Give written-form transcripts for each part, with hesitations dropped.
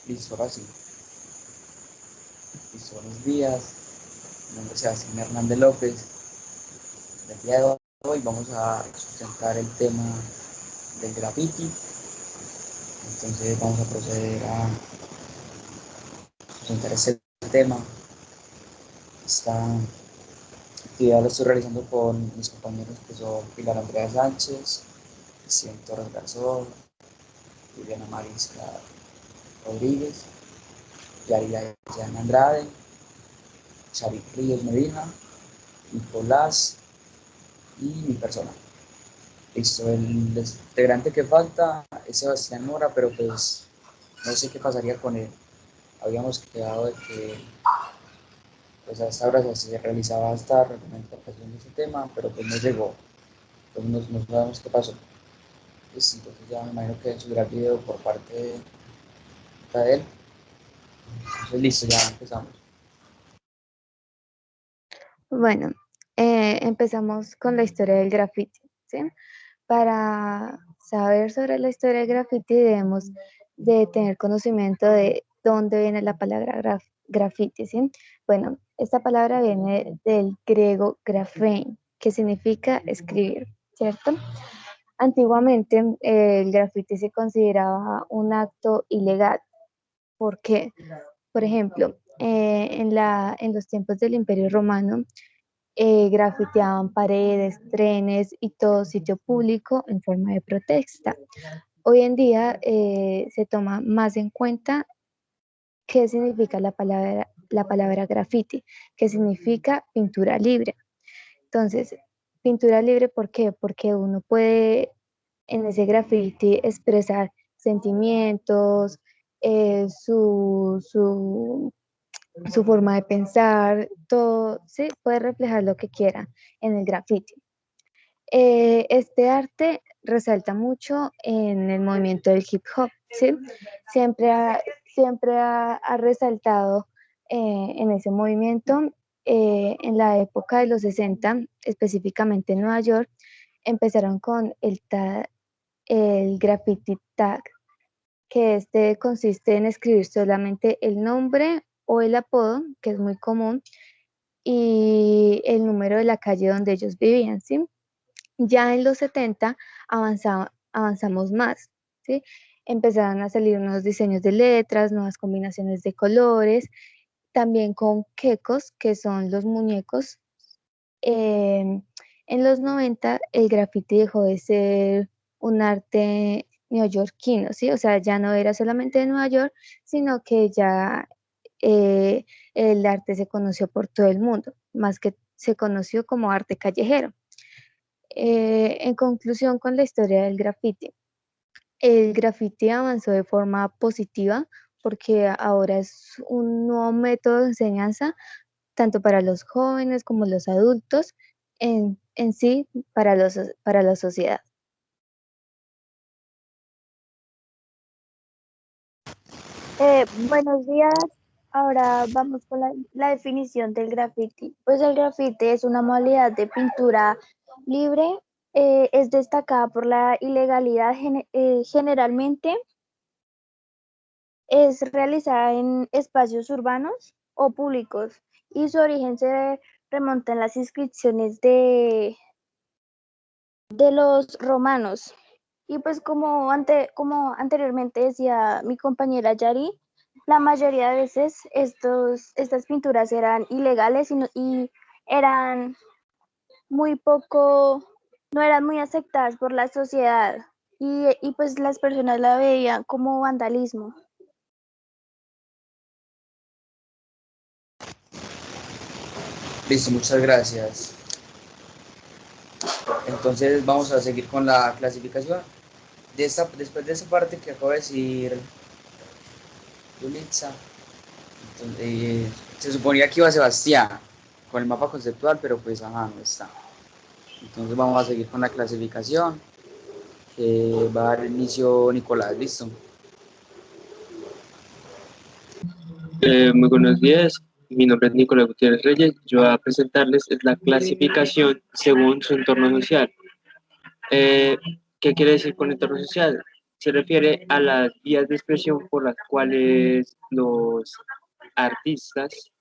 Listo, ahora sí. Listo, buenos días. Mi nombre es Sebastián Hernández López. El día de hoy vamos a sustentar el tema del graffiti. Entonces vamos a proceder a sustentar este tema. Esta actividad la estoy realizando con mis compañeros que son Pilar Andrea Sánchez, Cristian Torres Garzón, Viviana Marisca Rodríguez, Yarila Jan Andrade, Charik Ríos Medina, Nicolás y mi persona. Listo, el integrante que falta es Sebastián Mora, pero pues no sé qué pasaría con él. Habíamos quedado de que pues a esta hora se realizaba esta reglamentación de ese tema, pero pues no llegó. Entonces no sabemos qué pasó. Pues, entonces ya me imagino que subirá el video por parte de él. Entonces listo, ya empezamos. Bueno, empezamos con la historia del graffiti, ¿sí? Para saber sobre la historia del graffiti debemos de tener conocimiento de dónde viene la palabra graffiti, ¿sí? Bueno, esta palabra viene del griego graphein, que significa escribir, ¿cierto? Antiguamente el graffiti se consideraba un acto ilegal. ¿Por qué? Por ejemplo, en los tiempos del Imperio Romano, grafiteaban paredes, trenes y todo sitio público en forma de protesta. Hoy en día se toma más en cuenta qué significa la palabra graffiti, que significa pintura libre. Entonces, pintura libre, ¿por qué? Porque uno puede en ese graffiti expresar sentimientos, su forma de pensar, todo, sí, puede reflejar lo que quiera en el graffiti. Este arte resalta mucho en el movimiento del hip hop, ¿sí? Siempre ha, siempre ha resaltado en ese movimiento. En la época de los 60, específicamente en Nueva York, empezaron con el graffiti tag, que este consiste en escribir solamente el nombre o el apodo, que es muy común, y el número de la calle donde ellos vivían, ¿sí? Ya en los 70 avanzamos más, ¿sí? Empezaron a salir nuevos diseños de letras, nuevas combinaciones de colores, también con quecos, que son los muñecos. Eh, en los 90 el graffiti dejó de ser un arte neoyorquino, ¿sí? O sea, ya no era solamente de Nueva York, sino que ya eh, el arte se conoció por todo el mundo, más que se conoció como arte callejero. En conclusión con la historia del graffiti, el graffiti avanzó de forma positiva porque ahora es un nuevo método de enseñanza tanto para los jóvenes como los adultos, en sí para la sociedad. Buenos días. Ahora vamos con la definición del graffiti. Pues el graffiti es una modalidad de pintura libre. Es destacada por la ilegalidad. Generalmente es realizada en espacios urbanos o públicos y su origen se remonta en las inscripciones de los romanos. Y pues como anteriormente decía mi compañera Yari, la mayoría de veces estas pinturas eran ilegales y eran muy poco, no eran muy aceptadas por la sociedad y pues las personas la veían como vandalismo. Listo, muchas gracias. Entonces vamos a seguir con la clasificación. Después de esa parte que acabo de decir Yulitza, se suponía que iba Sebastián con el mapa conceptual, pero pues ajá, no está. Entonces vamos a seguir con la clasificación que va a dar inicio Nicolás, listo. Muy buenos días, mi nombre es Nicolás Gutiérrez Reyes. Yo voy a presentarles la clasificación según su entorno social. Eh, ¿Qué quiere decir con entorno social? se refiere a las vías de expresión por las cuales los artistas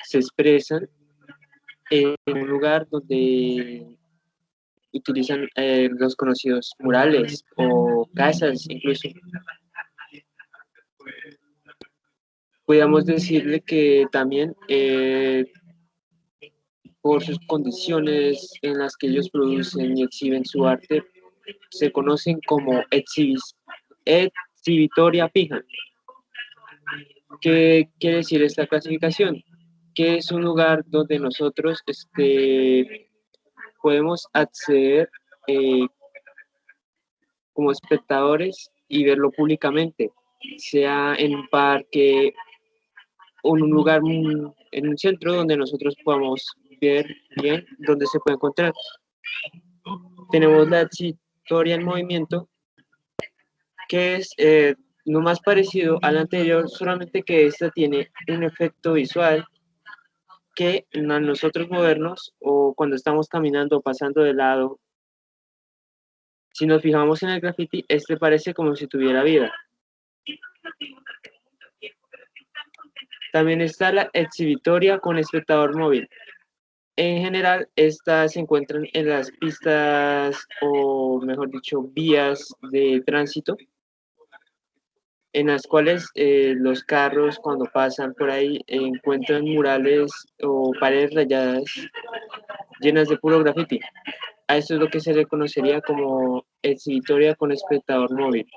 se expresan en un lugar donde utilizan los conocidos murales o casas incluso. Podríamos decirle que también por sus condiciones en las que ellos producen y exhiben su arte, se conocen como exhibitoria fija. ¿Qué quiere decir esta clasificación? Que es un lugar donde nosotros podemos acceder eh, como espectadores y verlo públicamente, sea en un parque o en un lugar, en un centro donde nosotros podamos ver bien dónde se puede encontrar. Tenemos la exhibitoria en movimiento, que es lo más parecido al anterior, solamente que esta tiene un efecto visual que a nosotros movernos o cuando estamos caminando o pasando de lado, si nos fijamos en el graffiti, este parece como si tuviera vida. También está la exhibitoria con espectador móvil. En general, estas se encuentran en las pistas o, mejor dicho, vías de tránsito, en las cuales los carros cuando pasan por ahí encuentran murales o paredes rayadas llenas de puro graffiti. A esto es lo que se le conocería como exhibitoria con espectador móvil.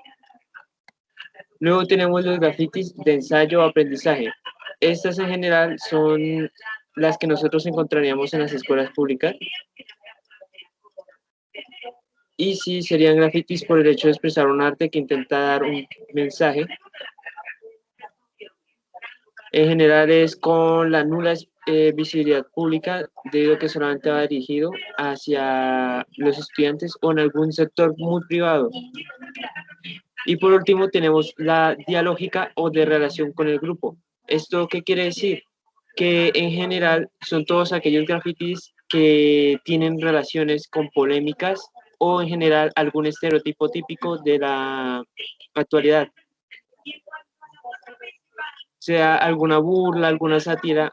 Luego tenemos los grafitis de ensayo o aprendizaje. Estas en general son las que nosotros encontraríamos en las escuelas públicas. Y sí, serían grafitis por el hecho de expresar un arte que intenta dar un mensaje. En general es con la nula visibilidad pública, debido a que solamente va dirigido hacia los estudiantes o en algún sector muy privado. Y por último tenemos la dialógica o de relación con el grupo. ¿Esto qué quiere decir? Que en general son todos aquellos grafitis que tienen relaciones con polémicas o en general algún estereotipo típico de la actualidad. Sea alguna burla, alguna sátira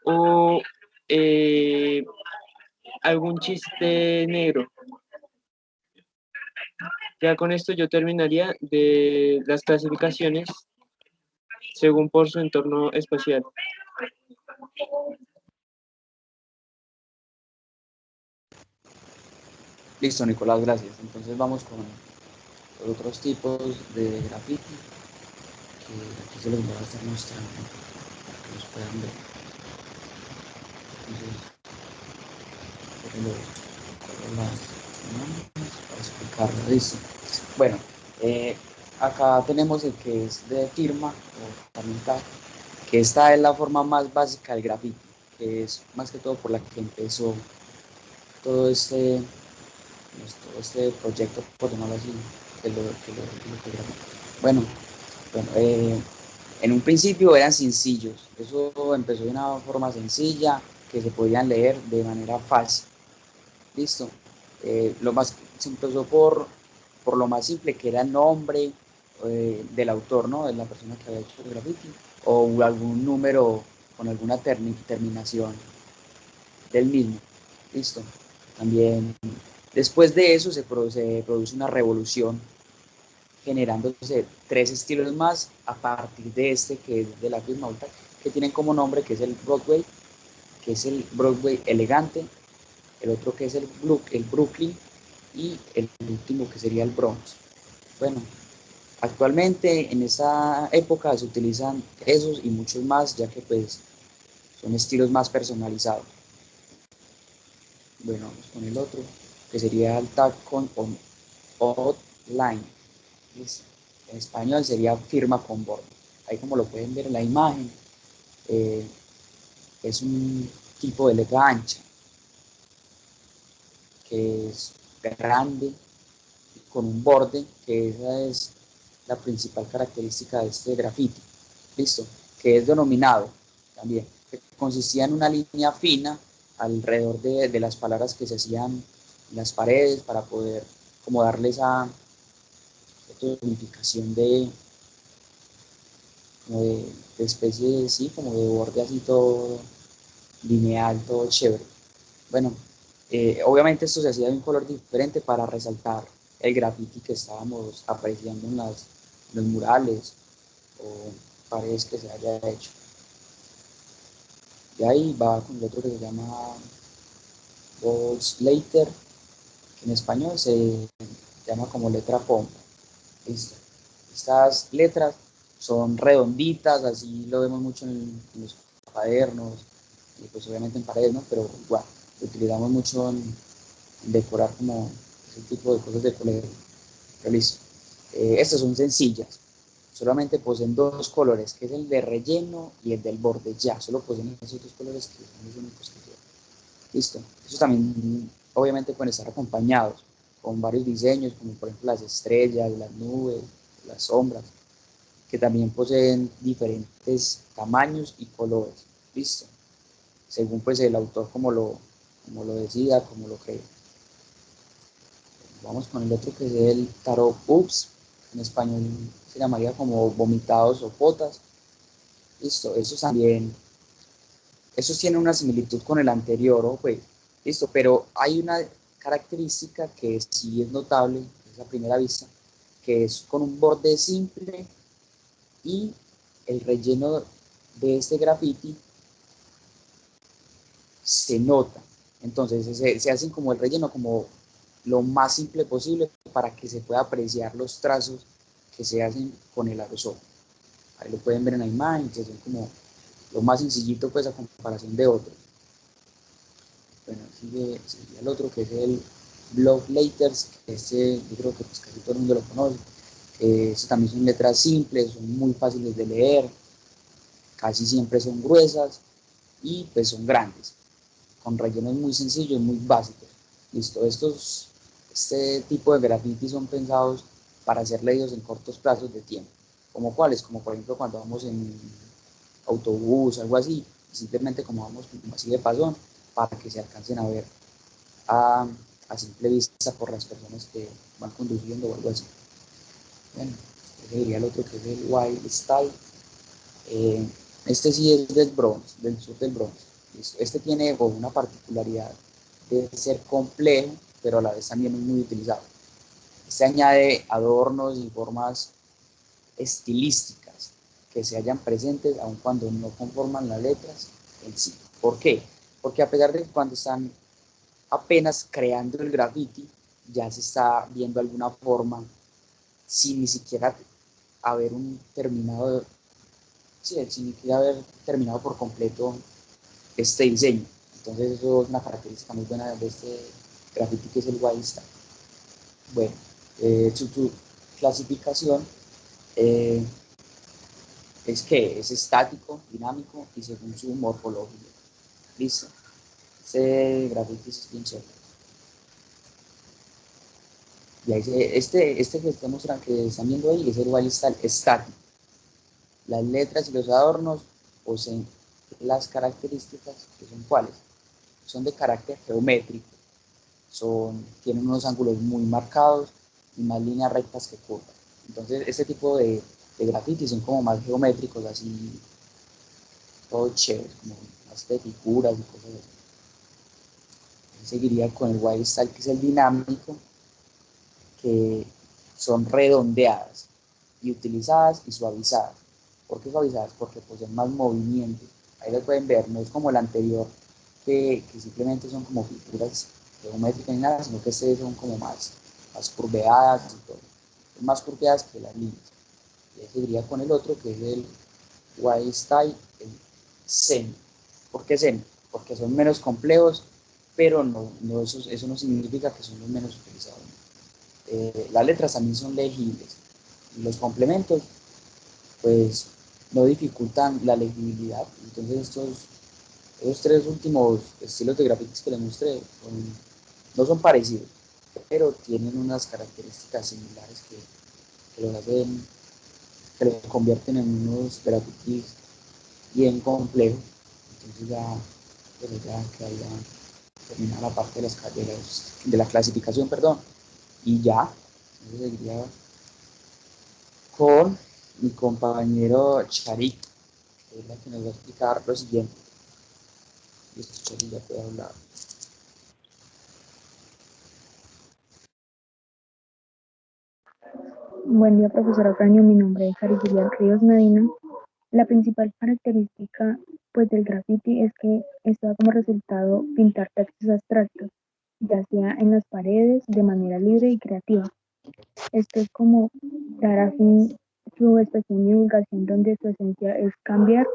o algún chiste negro. Ya con esto yo terminaría de las clasificaciones según por su entorno espacial. Listo, Nicolás, gracias. Entonces vamos con los otros tipos de graffiti que aquí se los voy a estar mostrando para que los puedan ver. Entonces, las imágenes para explicarlo. Listo. Bueno, acá tenemos el que es de firma o también tag, que esta es la forma más básica del graffiti, que es más que todo por la que empezó todo este proyecto, por llamarlo así, que lo grabé. Bueno, en un principio eran sencillos, eso empezó de una forma sencilla, que se podían leer de manera fácil. Listo. Se empezó por lo más simple, que era el nombre del autor, ¿no? De la persona que había hecho el graffiti, o algún número con alguna terminación del mismo. Listo. También después de eso se produce una revolución, generándose 3 estilos más a partir de este, que es de la firma Ulta, que tienen como nombre, que es el Broadway, que es el Broadway elegante, el otro que es el Brooklyn, y el último que sería el Bronx. Bueno, actualmente en esa época se utilizan esos y muchos más, ya que pues son estilos más personalizados. Bueno, vamos con el otro, que sería el tag con outline. En español sería firma con borde. Ahí, como lo pueden ver en la imagen, es un tipo de letra ancha, que es grande, con un borde, que esa es la principal característica de este grafiti. Listo, que es denominado también, que consistía en una línea fina alrededor de las palabras que se hacían en las paredes, para poder como darle esa tonificación como de especie, sí, como de borde así todo lineal, todo chévere. Bueno, obviamente esto se hacía de un color diferente para resaltar el graffiti que estábamos apreciando en los murales o paredes que se haya hecho. De ahí va con el otro que se llama Later, que en español se llama como letra pompa. Listo. Estas letras son redonditas, así lo vemos mucho en los cuadernos, y pues obviamente en paredes, ¿no? Pero igual, lo utilizamos mucho en decorar como ese tipo de cosas de colegio. Pero listo. Estas son sencillas, solamente poseen dos colores, que es el de relleno y el del borde. Ya, solo poseen esos dos colores que son los únicos que llevan. Listo. Esos también obviamente pueden estar acompañados con varios diseños, como por ejemplo las estrellas, las nubes, las sombras, que también poseen diferentes tamaños y colores. Listo. Según pues el autor como lo decida, como lo cree. Vamos con el otro que es el tarot ups, en español se llamaría como vomitados o potas. Listo, esos tienen una similitud con el anterior, ¿o? Pues, listo, pero hay una característica que sí es notable, es a primera vista, que es con un borde simple y el relleno de este graffiti se nota. Entonces se hacen como el relleno como lo más simple posible para que se pueda apreciar los trazos que se hacen con el aerosol. Ahí lo pueden ver en la imagen, que son como lo más sencillito pues a comparación de otros. Bueno, sigue el otro que es el Block Letters, que yo creo que pues casi todo el mundo lo conoce. También son letras simples, son muy fáciles de leer, casi siempre son gruesas y pues son grandes, con rellenos muy sencillos, muy básicos. Listo, este tipo de grafitis son pensados para ser leídos en cortos plazos de tiempo. ¿Como cuáles? Como por ejemplo cuando vamos en autobús, algo así, simplemente como vamos como así de pasón, para que se alcancen a ver a simple vista por las personas que van conduciendo o algo así. Bueno, ese sería el otro que es el Wild Style. Este sí es del Bronx, del sur del Bronx. Este tiene una particularidad de ser complejo, pero a la vez también es muy utilizado. Este añade adornos y formas estilísticas que se hallan presentes aun cuando no conforman las letras en sí. ¿Por qué? Porque a pesar de que cuando están apenas creando el graffiti, ya se está viendo alguna forma sin ni siquiera haber terminado, sin ni siquiera haber terminado por completo este diseño. Entonces eso es una característica muy buena de este graffiti que es el wild style. Bueno, su clasificación es que es estático, dinámico y según su morfología. Listo. Este graffiti es bien chévere. Y ahí que están viendo ahí es el wild style estático. Las letras y los adornos poseen las características que son cuáles. Son de carácter geométrico, tienen unos ángulos muy marcados y más líneas rectas que curvas. Entonces, este tipo de grafitis son como más geométricos, así, todo chévere, como más de figuras y cosas así. Seguiría con el wild style, que es el dinámico, que son redondeadas y utilizadas y suavizadas. ¿Por qué suavizadas? Porque poseen más movimiento. Ahí lo pueden ver, no es como el anterior, que simplemente son como figuras geométricas ni nada, sino que estas son como más curveadas y todo. Son más curveadas que las líneas. Y ahí seguiría con el otro, que es el wild style, el semi. ¿Por qué semi? Porque son menos complejos, pero eso no significa que son los menos utilizados. Las letras también son legibles. Y los complementos, pues, no dificultan la legibilidad. Entonces, esos tres últimos estilos de grafitis que les mostré no son parecidos, pero tienen unas características similares que los hacen, que los convierten en unos grafitis bien complejos. Entonces ya quedaría terminada la parte de la clasificación, perdón, y ya, entonces seguiría con mi compañero Charik, que es la que nos va a explicar lo siguiente. Listo, Charik, ya puede hablar. Buen día, profesora Ocaña. Mi nombre es Ari Julián Ríos Medina. La principal característica pues, del graffiti es que esto da como resultado pintar textos abstractos, ya sea en las paredes de manera libre y creativa. Esto es como dar a fin su expresión y divulgación donde su esencia es cambiar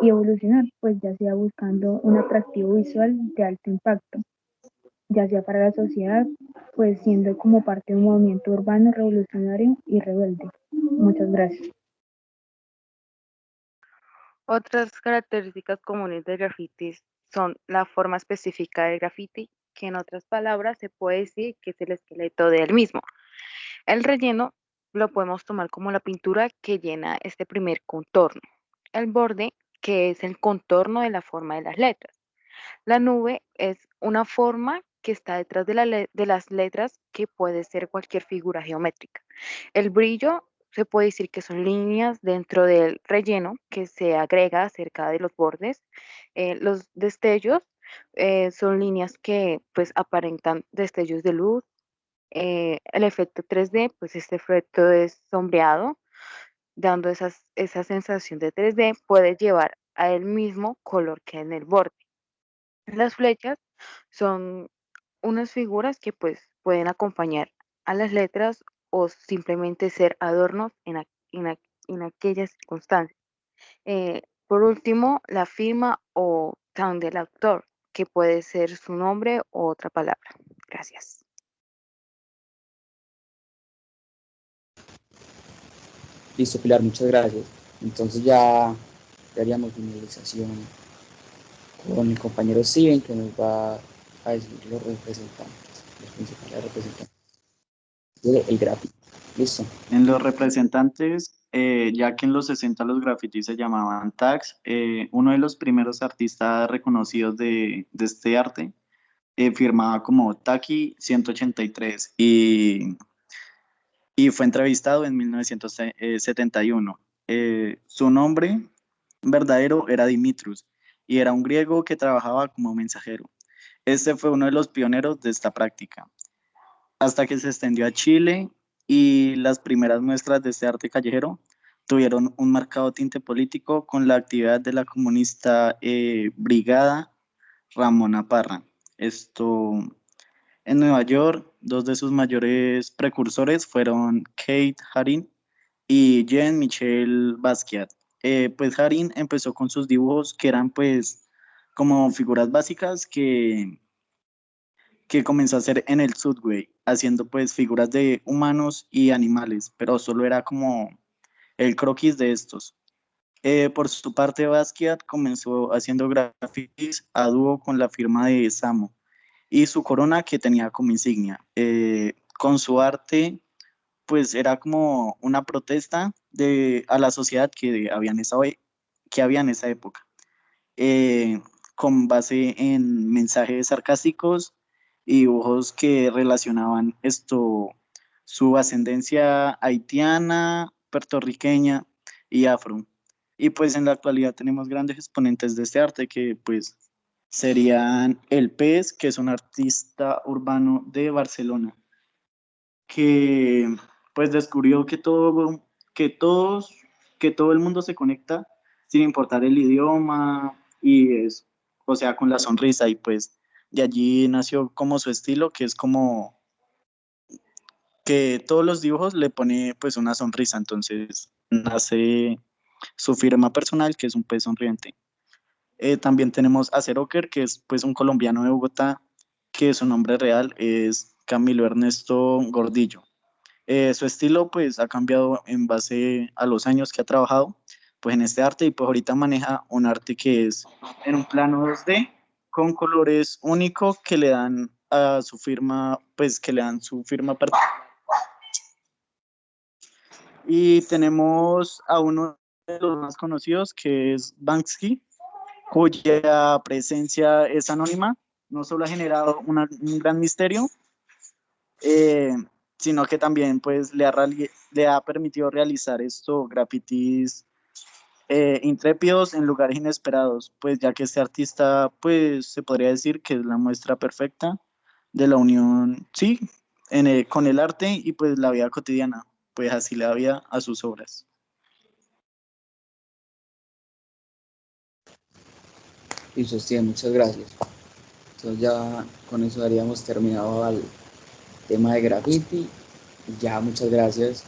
y evolucionar, pues ya sea buscando un atractivo visual de alto impacto, ya sea para la sociedad, pues siendo como parte de un movimiento urbano revolucionario y rebelde. Muchas gracias. Otras características comunes del graffiti son la forma específica del graffiti, que en otras palabras se puede decir que es el esqueleto del mismo. El relleno lo podemos tomar como la pintura que llena este primer contorno. El borde, que es el contorno de la forma de las letras. La nube es una forma que está detrás de las letras que puede ser cualquier figura geométrica. El brillo se puede decir que son líneas dentro del relleno que se agrega cerca de los bordes. Los destellos son líneas que pues aparentan destellos de luz. El efecto 3D, pues este efecto es sombreado, dando esa sensación de 3D, puede llevar a el mismo color que en el borde. Las flechas son unas figuras que pues pueden acompañar a las letras o simplemente ser adornos en aquellas circunstancias. Por último, la firma o town del autor, que puede ser su nombre o otra palabra. Gracias. Listo, Pilar, muchas gracias. Entonces ya haríamos finalización con mi compañero Steven, que nos va a decir los representantes, los principales representantes del gráfico. Listo. En los representantes, ya que en los 60 los grafitis se llamaban tags, uno de los primeros artistas reconocidos de este arte firmaba como Taki 183 y fue entrevistado en 1971. Su nombre verdadero era Dimitrios y era un griego que trabajaba como mensajero. Este fue uno de los pioneros de esta práctica, hasta que se extendió a Chile y las primeras muestras de este arte callejero tuvieron un marcado tinte político con la actividad de la comunista Brigada Ramona Parra. Esto en Nueva York, dos de sus mayores precursores fueron Kate Haring y Jean-Michel Basquiat. Pues Haring empezó con sus dibujos que eran pues como figuras básicas que comenzó a hacer en el Subway, haciendo pues figuras de humanos y animales, pero solo era como el croquis de estos. Por su parte, Basquiat comenzó haciendo grafitis a dúo con la firma de Samo y su corona que tenía como insignia. Con su arte, pues era como una protesta a la sociedad que había en esa época, con base en mensajes sarcásticos y dibujos que relacionaban su ascendencia haitiana, puertorriqueña y afro. Y pues en la actualidad tenemos grandes exponentes de este arte que pues serían El Pez, que es un artista urbano de Barcelona, que pues descubrió que todo el mundo se conecta sin importar el idioma o sea, con la sonrisa y pues de allí nació como su estilo, que es como que todos los dibujos le pone pues una sonrisa, entonces nace su firma personal, que es un pez sonriente. También tenemos a Ceroker, que es pues un colombiano de Bogotá, que su nombre real es Camilo Ernesto Gordillo. Su estilo pues ha cambiado en base a los años que ha trabajado pues en este arte y pues ahorita maneja un arte que es en un plano 2D con colores únicos que le dan a su firma, pues que le dan su firma particular. Y tenemos a uno de los más conocidos que es Banksy, cuya presencia es anónima, no solo ha generado un gran misterio, sino que también pues le ha permitido realizar esto, grafitis intrépidos en lugares inesperados, pues ya que este artista pues se podría decir que es la muestra perfecta de la unión, sí, con el arte y pues la vida cotidiana, pues así le da vida a sus obras. Y sostiene, muchas gracias. Entonces ya con eso daríamos terminado al tema de graffiti. Ya, muchas gracias.